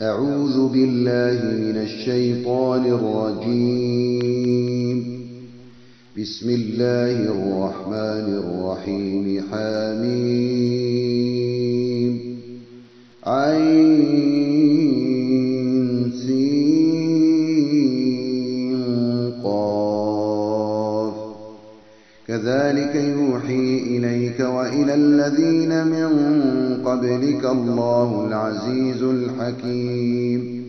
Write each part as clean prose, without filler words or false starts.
أعوذ بالله من الشيطان الرجيم. بسم الله الرحمن الرحيم. حميم عين سين قاف. كذلك يوحي إليك وإلى الذين من قبلك الله العزيز الحكيم.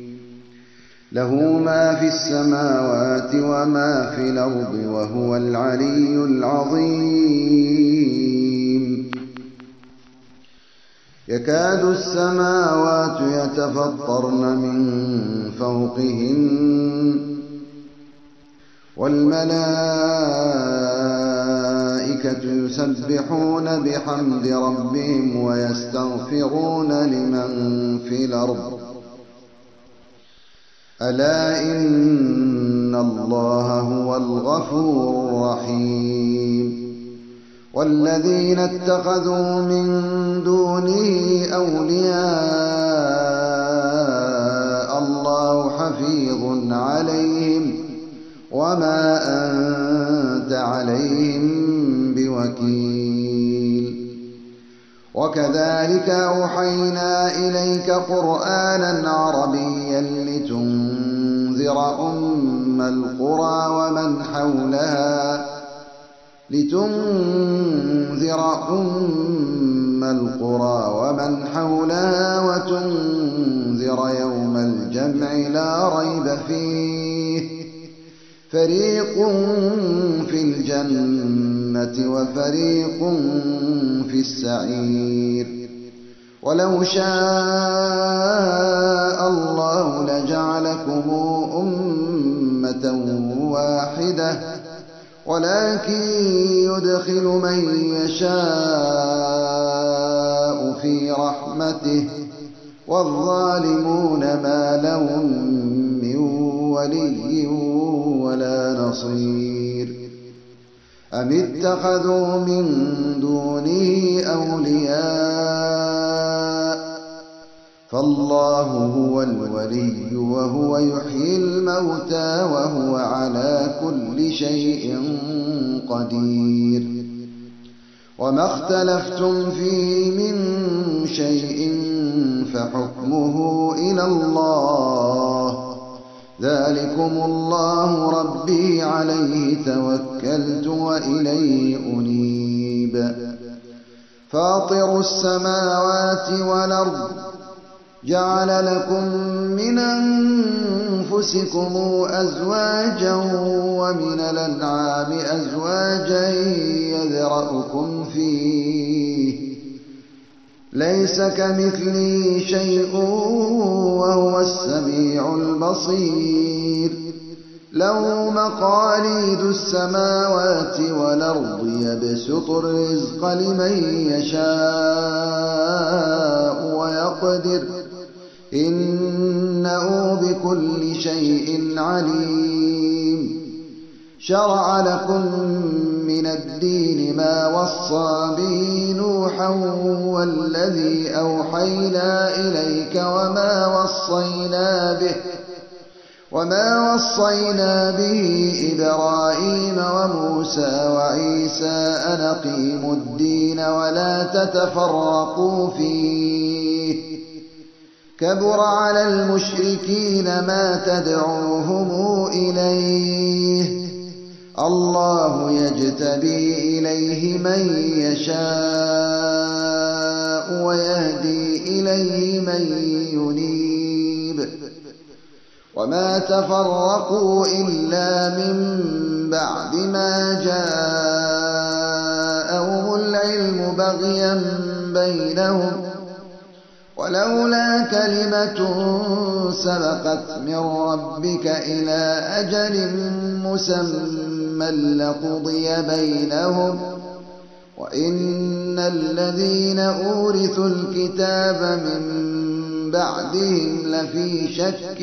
له ما في السماوات وما في الأرض وهو العلي العظيم. يكاد السماوات يتفطرن من فوقهن والملائكة يسبحون بحمد ربهم ويستغفرون لمن في الأرض ألا إن الله هو الغفور الرحيم. والذين اتخذوا من دونه أولياء الله حفيظ عليهم وما أنت عليهم بوكيل. وكذلك أوحينا إليك قرآنا عربيا لتنذر أم القرى ومن حولها وتنذر يوم الجمع لا ريب فيه. فريق في الجنة وفريق في السعير. ولو شاء الله لجعلكم أمة واحدة ولكن يدخل من يشاء في رحمته والظالمون ما لهم من ولي ولا نصير. أم اتخذوا من دونه أولياء فالله هو الولي وهو يحيي الموتى وهو على كل شيء قدير. وما اختلفتم فيه من شيء فحكمه إلى الله. ذلكم الله ربي عليه توكلت وإليه أنيب. فاطر السماوات والأرض جعل لكم من أنفسكم أزواجا ومن الأنعام أزواجا يذرأكم فيه ليس كمثله شيء وهو السميع البصير. له مقاليد السماوات والأرض يبسط الرزق لمن يشاء ويقدر إنه بكل شيء عليم. شرع لكم من الدين ما وصى به نوحا والذي أوحينا إليك وما وصينا به إبراهيم وموسى وعيسى أن أقيموا الدين ولا تتفرقوا فيه. كبر على المشركين ما تدعوهم إليه. الله يجتبي إليه من يشاء ويهدي إليه من ينيب. وما تفرقوا إلا من بعد ما جاءهم العلم بغيا بينهم ولولا كلمة سبقت من ربك إلى أجل مسمى لقضي بينهم وإن الذين أورثوا الكتاب من بعدهم لفي شك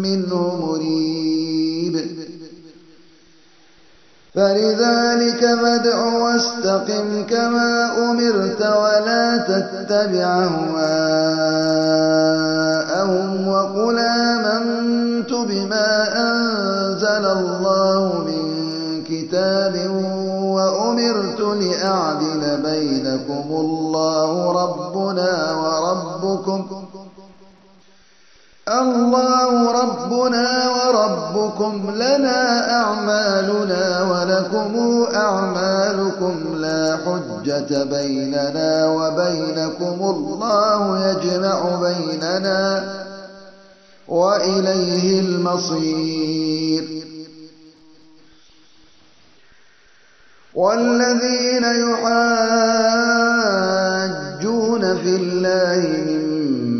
منه مريب. فلذلك فادع واستقم كما أمرت ولا تتبع أهواءهم وقل آمنت بما أنزل الله من كتاب وأمرت لأعدل بينكم الله ربنا وربكم لنا أعمالنا ولكم أعمالكم لا حجة بيننا وبينكم الله يجمع بيننا وإليه المصير والذين يحاجون في الله من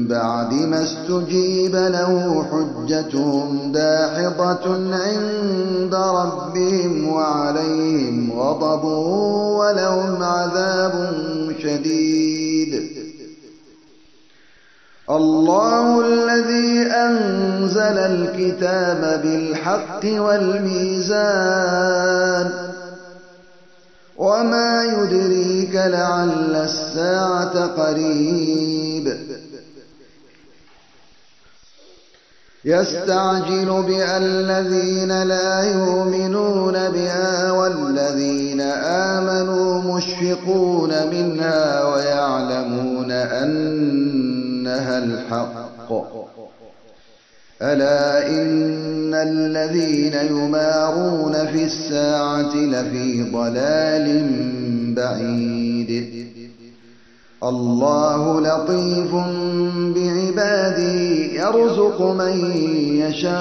بعد ما استجيب له حجتهم داحضة عند ربهم وعليهم غضب ولهم عذاب شديد الله الذي أنزل الكتاب بالحق والميزان وما يدريك لعل الساعة قريب يستعجل بها الذين لا يؤمنون بها والذين آمنوا مشفقون منها ويعلمون أنها الحق ألا إن الذين يمارون في الساعة لفي ضلال بعيد الله لطيف بعباده يرزق من يشاء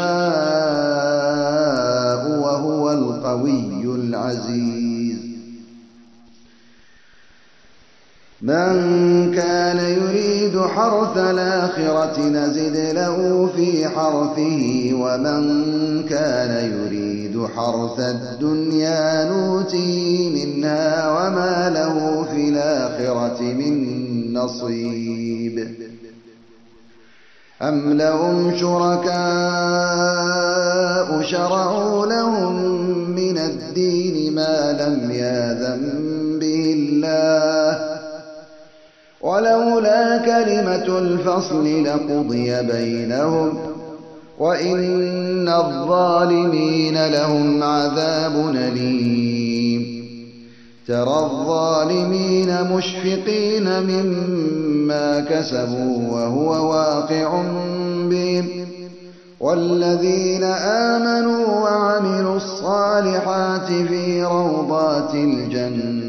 وهو القوي العزيز من كان يريد حرث الآخرة نزد له في حرثه ومن كان يريد حرث الدنيا نؤته منها وما له في الآخرة من نصيب أم لهم شركاء شرعوا لهم من الدين ما لم يأذن به الله ولولا كلمة الفصل لقضي بينهم وإن الظالمين لهم عذاب أليم ترى الظالمين مشفقين مما كسبوا وهو واقع بهم والذين آمنوا وعملوا الصالحات في روضات الجنات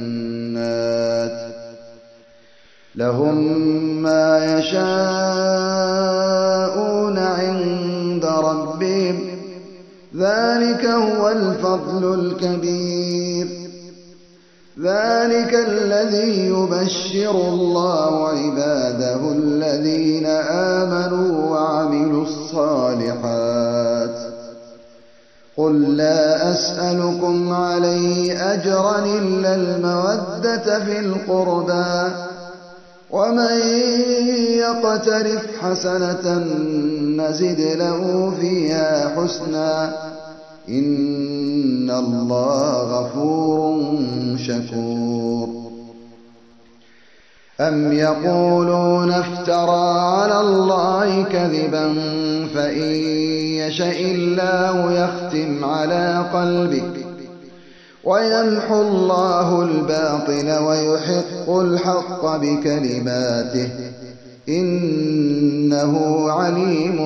لهم ما يشاءون عند ربهم ذلك هو الفضل الكبير ذلك الذي يبشر الله عباده الذين آمنوا وعملوا الصالحات قل لا أسألكم عليه أجرا إلا المودة في القربى ومن يقترف حسنة نزد له فيها حسنا إن الله غفور شكور أم يقولون افترى على الله كذبا فإن يشأ الله يختم على قلبك ويمحو الله الباطل ويحق الحق بكلماته إنه عليم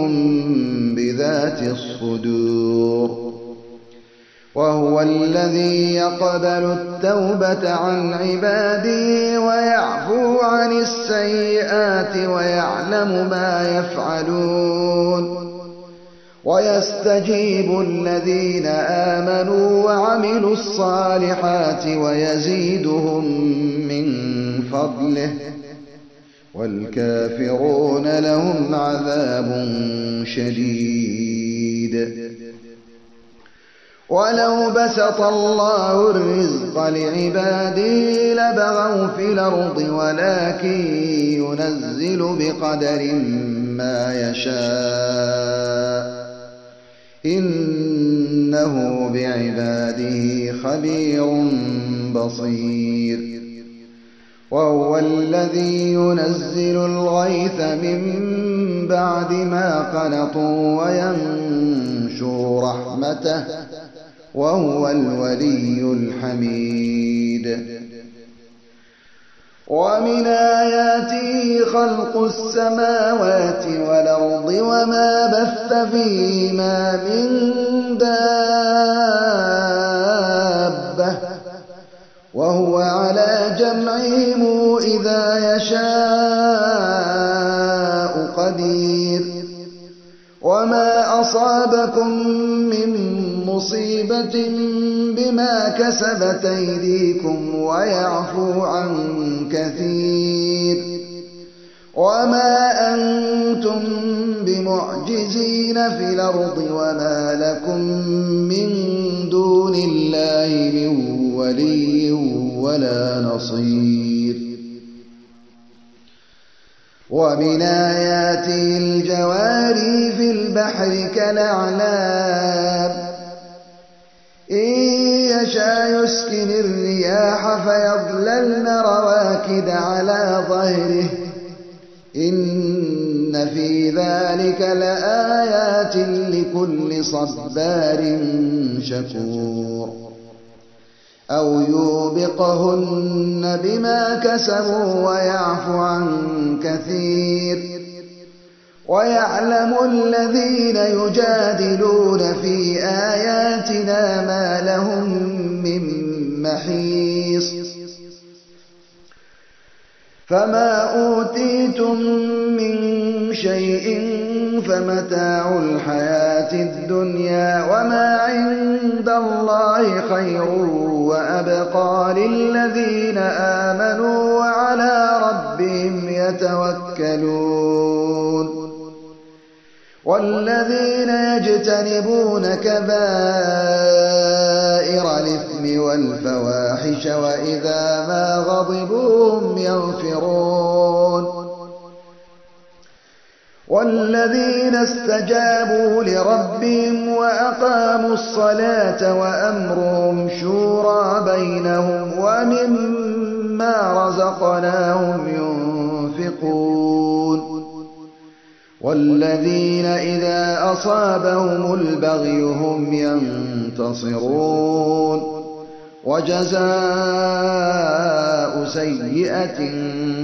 بذات الصدور وهو الذي يقبل التوبة عن عباده ويعفو عن السيئات ويعلم ما يفعلون ويستجيب الذين آمنوا وعملوا الصالحات ويزيدهم من فضله والكافرون لهم عذاب شديد ولو بسط الله الرزق لعباده لبغوا في الأرض ولكن ينزل بقدر ما يشاء إنه بعباده خبير بصير وهو الذي ينزل الغيث من بعد ما قنطوا وينشر رحمته وهو الولي الحميد. ومن آياته خلق السماوات والأرض وما بث فيهما من دابة وهو على جمعهم إذا يشاء قدير. وما أصابكم من مصيبة بما كسبت أيديكم ويعفو عن كثير. وما أنتم بمعجزين في الأرض وما لكم من دون الله من ولي ولا نصير. ومن آياته الجواري في البحر كالأعلام إن يشاء يسكن الرياح فيظللن رواكد على ظهره إن في ذلك لآيات لكل صبار شكور. أو يوبقهن بما كسبوا ويعفو عن كثير. ويعلم الذين يجادلون في آياتنا ما لهم من محيص. فما أوتيتم من شيء فمتاع الحياة الدنيا وما عند الله خير وأبقى للذين آمنوا وعلى ربهم يتوكلون. والذين يجتنبون كبائر الإثم والفواحش وإذا ما غضبوا هم يغفرون. والذين استجابوا لربهم وأقاموا الصلاة وأمرهم شورى بينهم ومما رزقناهم ينفقون. والذين إذا أصابهم البغي هم ينتصرون. وجزاء سيئة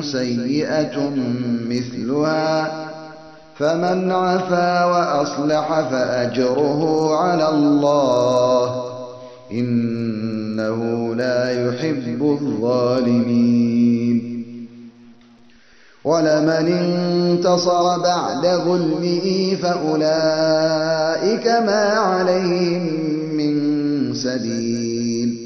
سيئة مثلها فمن عفا وأصلح فأجره على الله إنه لا يحب الظالمين. ولمن انتصر بعد ظلمه فأولئك ما عليهم من سبيل.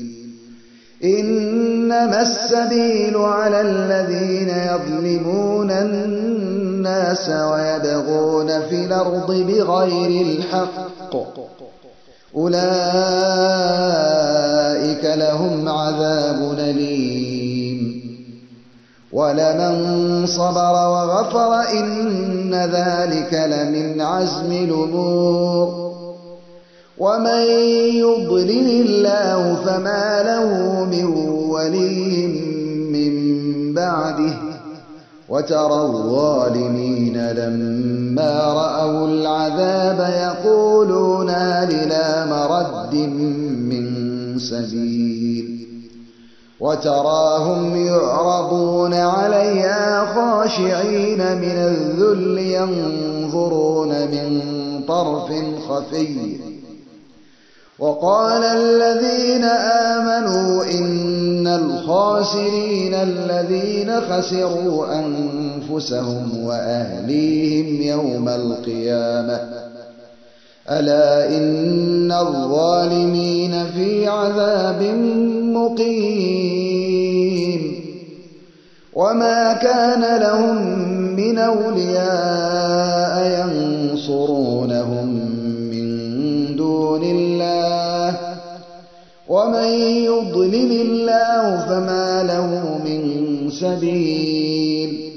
إنما السبيل على الذين يظلمون الناس ويبغون في الأرض بغير الحق أولئك لهم عذاب أليم. ولمن صبر وغفر إن ذلك لمن عزم الأمور. ومن يضلل الله فما له من ولي من بعده. وترى الظالمين لما رأوا العذاب يقولون هل إلى مرد من سبيل. وتراهم يعرضون عليها خاشعين من الذل ينظرون من طرف خفي. وقال الذين آمنوا إن الخاسرين الذين خسروا أنفسهم وأهليهم يوم القيامة ألا إن الظالمين في عذاب مقيم. وما كان لهم من أولياء ينصرونهم من دون الله ومن يضلل الله فما له من سبيل.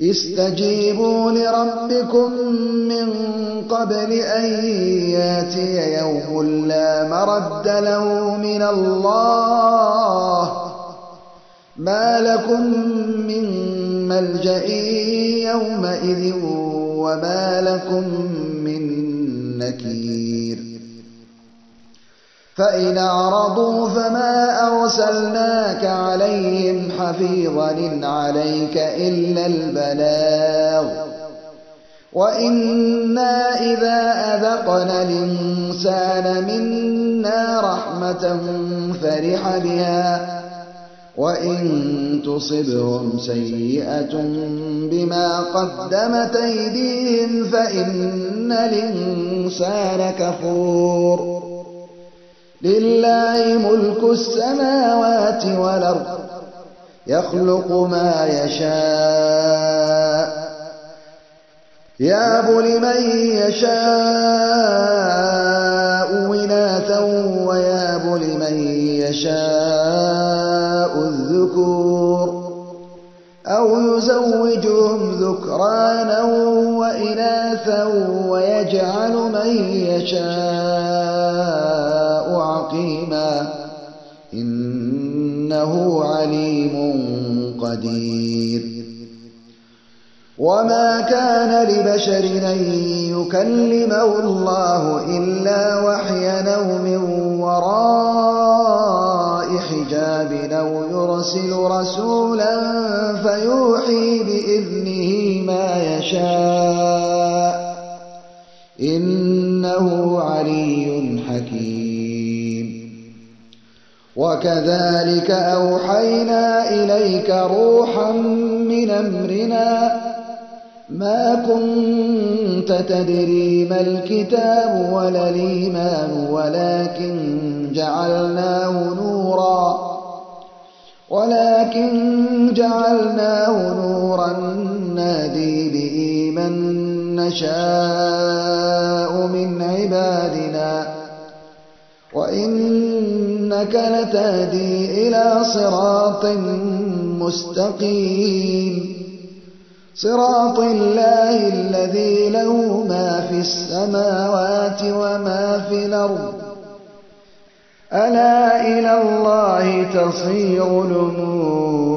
استجيبوا لربكم من قبل أن ياتي يوم لا مرد له من الله ما لكم من ملجأ يومئذ وما لكم من نكير فإن أعرضوا فما أرسلناك عليهم حفيظا إن عليك إلا البلاغ وإنا إذا أذقنا الإنسان منا رحمة فرح بها وإن تصبهم سيئة بما قدمت أيديهم فإن الإنسان كفور لله ملك السماوات والأرض يخلق ما يشاء يهب لمن يشاء إناثا ويهب لمن يشاء الذكور أو يزوجهم ذكرانا وإناثا ويجعل من يشاء عقيما إنه عليم قدير وما كان لبشر أن يكلمه الله إلا وحيا أو من وراء حجاب أو يرسل رسولا فيوحي بإذنه ما يشاء إنه علي حكيم وكذلك أوحينا إليك روحا من أمرنا ما كنت تدري ما الكتاب ولا الإيمان ولكن جعلناه نورا نهدي به من نشاء من عبادنا وإنك لتهدي إلى صراط مستقيم صراط الله الذي له ما في السماوات وما في الأرض ألا إلى الله تصير الأمور